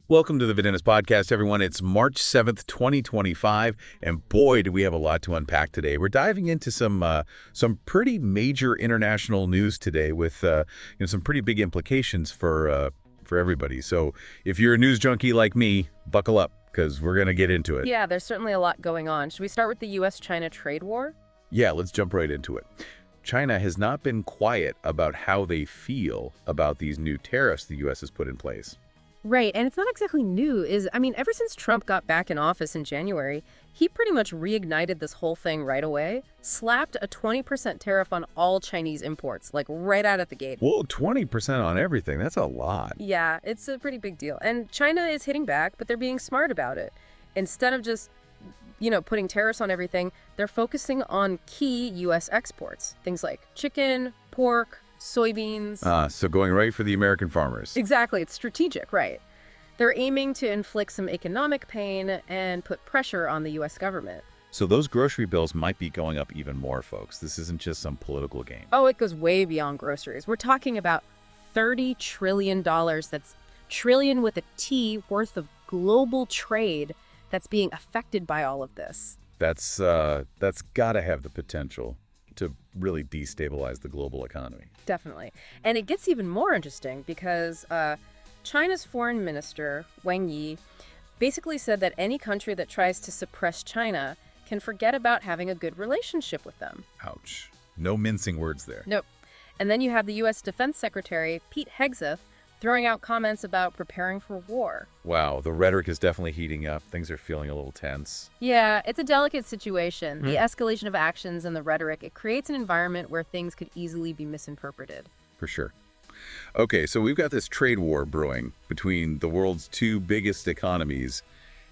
Welcome to the Videntis podcast, everyone. It's March 7th, 2025, and boy, do we have a lot to unpack today. We're diving into some pretty major international news today with some pretty big implications for everybody. So if you're a news junkie like me, buckle up because we're going to get into it. Yeah, there's certainly a lot going on. Should we start with the U.S.-China trade war? Yeah, let's jump right into it. China has not been quiet about how they feel about these new tariffs the U.S. has put in place. Right, and it's not exactly new. Ever since Trump got back in office in January, he pretty much reignited this whole thing right away, slapped a 20% tariff on all Chinese imports, like right out of the gate. Whoa, 20% on everything. That's a lot. Yeah, it's a pretty big deal. And China is hitting back, but they're being smart about it. Instead of just, putting tariffs on everything, they're focusing on key U.S. exports, things like chicken, pork, soybeans. So going right for the American farmers. Exactly. It's strategic, right? They're aiming to inflict some economic pain and put pressure on the U.S. government. So those grocery bills might be going up even more, folks. This isn't just some political game. Oh, it goes way beyond groceries. We're talking about $30 trillion. That's trillion with a T worth of global trade that's being affected by all of this. That's got to have the potential to really destabilize the global economy. Definitely. And it gets even more interesting because China's foreign minister, Wang Yi, basically said that any country that tries to suppress China can forget about having a good relationship with them. Ouch. No mincing words there. Nope. And then you have the U.S. Defense Secretary, Pete Hegseth, throwing out comments about preparing for war. Wow, the rhetoric is definitely heating up. Things are feeling a little tense. Yeah, it's a delicate situation. The escalation of actions and the rhetoric, it creates an environment where things could easily be misinterpreted. For sure. Okay, so we've got this trade war brewing between the world's two biggest economies,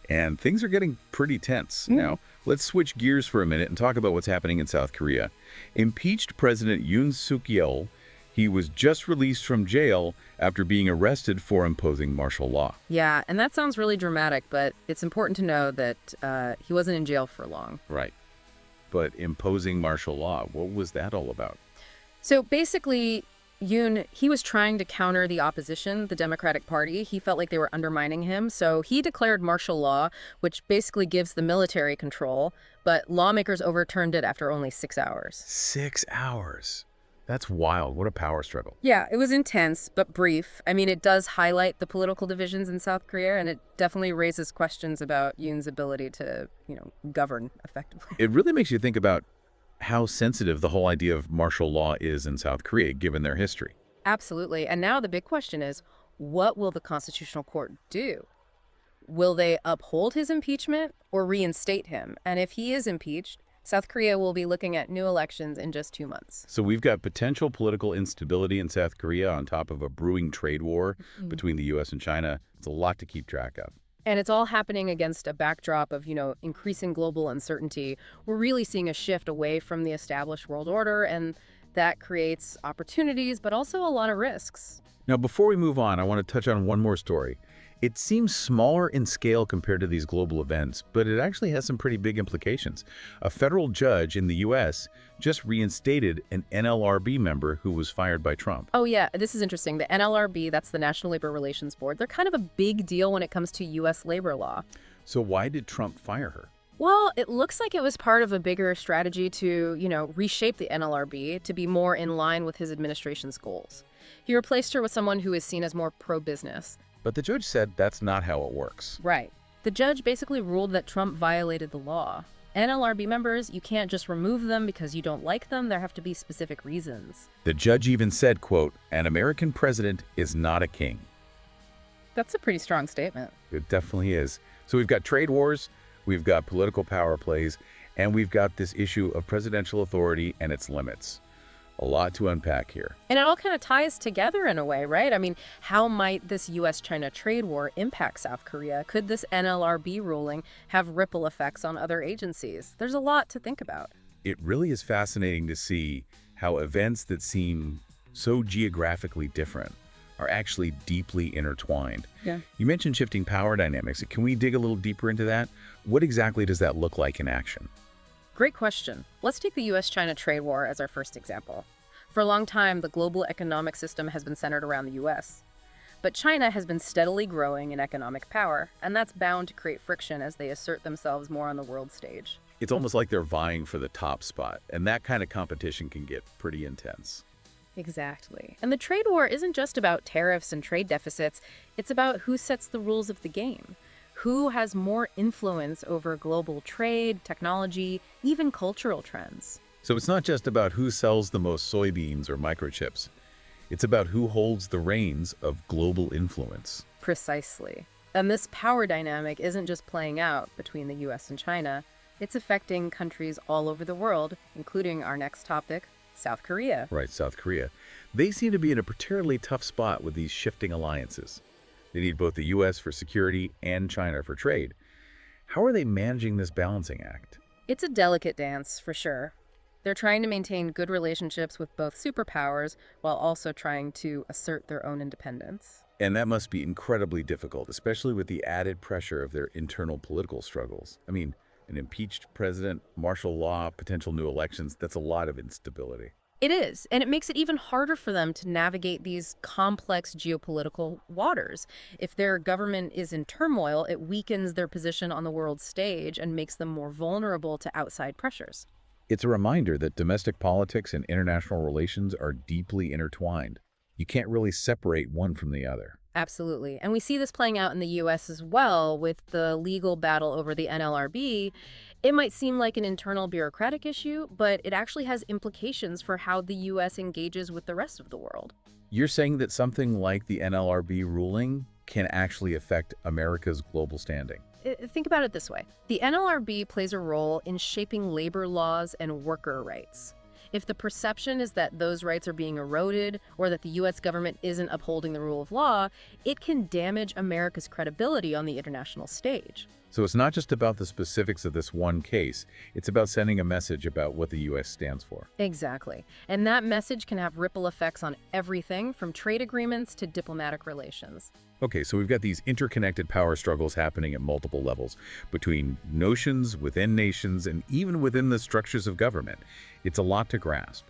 and things are getting pretty tense. Now, let's switch gears for a minute and talk about what's happening in South Korea. Impeached President Yoon Suk-yeol, he was just released from jail after being arrested for imposing martial law. Yeah, and that sounds really dramatic, but it's important to know that he wasn't in jail for long. Right. But imposing martial law, what was that all about? So basically, Yoon, he was trying to counter the opposition, the Democratic Party. He felt like they were undermining him. So he declared martial law, which basically gives the military control. But lawmakers overturned it after only 6 hours. 6 hours. That's wild. What a power struggle. Yeah, it was intense, but brief. It does highlight the political divisions in South Korea, and it definitely raises questions about Yoon's ability to, govern effectively. It really makes you think about how sensitive the whole idea of martial law is in South Korea, given their history. Absolutely. And now the big question is, what will the Constitutional Court do? Will they uphold his impeachment or reinstate him? And if he is impeached, South Korea will be looking at new elections in just 2 months. So we've got potential political instability in South Korea on top of a brewing trade war between the U.S. and China. It's a lot to keep track of. And it's all happening against a backdrop of, increasing global uncertainty. We're really seeing a shift away from the established world order, and that creates opportunities, but also a lot of risks. Now, before we move on, I want to touch on one more story. It seems smaller in scale compared to these global events, but it actually has some pretty big implications. A federal judge in the U.S. just reinstated an NLRB member who was fired by Trump. Oh, yeah, this is interesting. The NLRB, that's the National Labor Relations Board, they're kind of a big deal when it comes to U.S. labor law. So why did Trump fire her? Well, it looks like it was part of a bigger strategy to, reshape the NLRB to be more in line with his administration's goals. He replaced her with someone who is seen as more pro-business. But the judge said that's not how it works. Right. The judge basically ruled that Trump violated the law. NLRB members, you can't just remove them because you don't like them. There have to be specific reasons. The judge even said, quote, "An American president is not a king." That's a pretty strong statement. It definitely is. So we've got trade wars, we've got political power plays, and we've got this issue of presidential authority and its limits. A lot to unpack here. And it all kind of ties together in a way, right? How might this U.S.-China trade war impact South Korea? Could this NLRB ruling have ripple effects on other agencies? There's a lot to think about. It really is fascinating to see how events that seem so geographically different are actually deeply intertwined. Yeah. You mentioned shifting power dynamics. Can we dig a little deeper into that? What exactly does that look like in action? Great question. Let's take the U.S.-China trade war as our first example. For a long time, the global economic system has been centered around the U.S. But China has been steadily growing in economic power, and that's bound to create friction as they assert themselves more on the world stage. It's almost like they're vying for the top spot, and that kind of competition can get pretty intense. Exactly. And the trade war isn't just about tariffs and trade deficits, it's about who sets the rules of the game. Who has more influence over global trade, technology, even cultural trends? So it's not just about who sells the most soybeans or microchips. It's about who holds the reins of global influence. Precisely. And this power dynamic isn't just playing out between the US and China, it's affecting countries all over the world, including our next topic, South Korea. Right, South Korea. They seem to be in a particularly tough spot with these shifting alliances. They need both the US for security and China for trade. How are they managing this balancing act? It's a delicate dance, for sure. They're trying to maintain good relationships with both superpowers while also trying to assert their own independence. And that must be incredibly difficult, especially with the added pressure of their internal political struggles. I mean, an impeached president, martial law, potential new elections, that's a lot of instability. It is, and it makes it even harder for them to navigate these complex geopolitical waters. If their government is in turmoil, it weakens their position on the world stage and makes them more vulnerable to outside pressures. It's a reminder that domestic politics and international relations are deeply intertwined. You can't really separate one from the other. Absolutely. And we see this playing out in the US as well with the legal battle over the NLRB. It might seem like an internal bureaucratic issue, but it actually has implications for how the US engages with the rest of the world. You're saying that something like the NLRB ruling can actually affect America's global standing. Think about it this way. The NLRB plays a role in shaping labor laws and worker rights. If the perception is that those rights are being eroded or that the U.S. government isn't upholding the rule of law, it can damage America's credibility on the international stage. So it's not just about the specifics of this one case, it's about sending a message about what the U.S. stands for. Exactly. And that message can have ripple effects on everything from trade agreements to diplomatic relations. Okay, so we've got these interconnected power struggles happening at multiple levels, between notions, within nations, and even within the structures of government. It's a lot to grasp.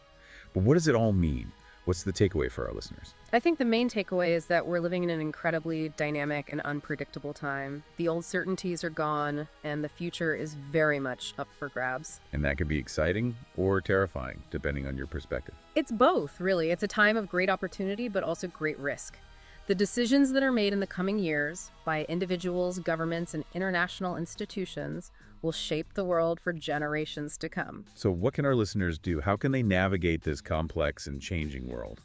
But what does it all mean? What's the takeaway for our listeners? I think the main takeaway is that we're living in an incredibly dynamic and unpredictable time. The old certainties are gone, and the future is very much up for grabs. And that can be exciting or terrifying, depending on your perspective. It's both, really. It's a time of great opportunity, but also great risk. The decisions that are made in the coming years by individuals, governments, and international institutions will shape the world for generations to come. So what can our listeners do? How can they navigate this complex and changing world?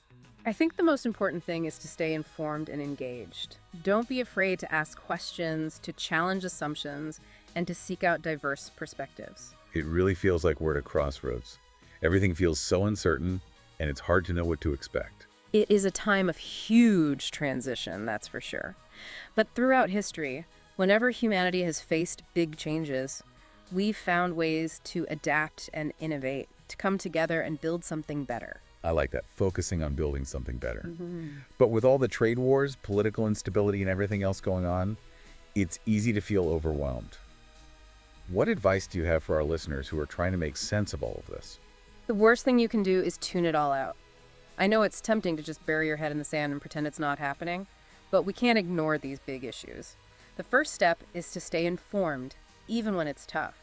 I think the most important thing is to stay informed and engaged. Don't be afraid to ask questions, to challenge assumptions, and to seek out diverse perspectives. It really feels like we're at a crossroads. Everything feels so uncertain, and it's hard to know what to expect. It is a time of huge transition, that's for sure. But throughout history, whenever humanity has faced big changes, we've found ways to adapt and innovate, to come together and build something better. I like that, focusing on building something better. But with all the trade wars, political instability, and everything else going on, it's easy to feel overwhelmed. What advice do you have for our listeners who are trying to make sense of all of this? The worst thing you can do is tune it all out. I know it's tempting to just bury your head in the sand and pretend it's not happening, but we can't ignore these big issues. The first step is to stay informed, even when it's tough.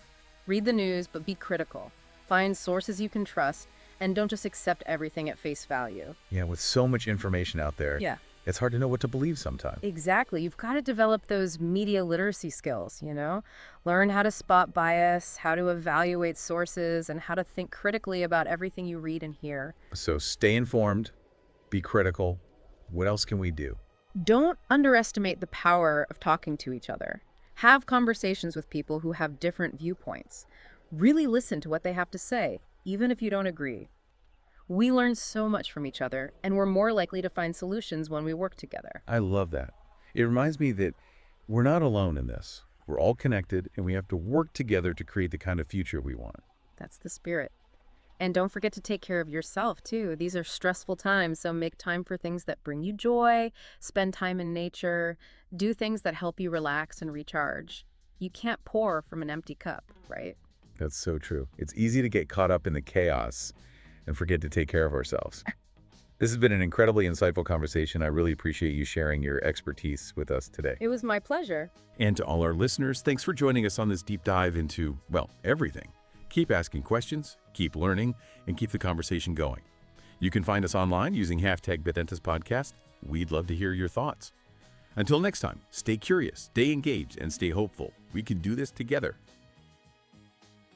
Read the news, but be critical. Find sources you can trust, and don't just accept everything at face value. Yeah, with so much information out there, Yeah. it's hard to know what to believe sometimes. Exactly. You've got to develop those media literacy skills, Learn how to spot bias, how to evaluate sources, and how to think critically about everything you read and hear. So stay informed, be critical. What else can we do? Don't underestimate the power of talking to each other. Have conversations with people who have different viewpoints. Really listen to what they have to say, even if you don't agree. We learn so much from each other, and we're more likely to find solutions when we work together. I love that. It reminds me that we're not alone in this. We're all connected, and we have to work together to create the kind of future we want. That's the spirit. And don't forget to take care of yourself, too. These are stressful times, so make time for things that bring you joy, spend time in nature, do things that help you relax and recharge. You can't pour from an empty cup, right? That's so true. It's easy to get caught up in the chaos and forget to take care of ourselves. This has been an incredibly insightful conversation. I really appreciate you sharing your expertise with us today. It was my pleasure. And to all our listeners, thanks for joining us on this deep dive into, well, everything. Keep asking questions, keep learning, and keep the conversation going. You can find us online using #Videntis Podcast. We'd love to hear your thoughts. Until next time, stay curious, stay engaged, and stay hopeful. We can do this together.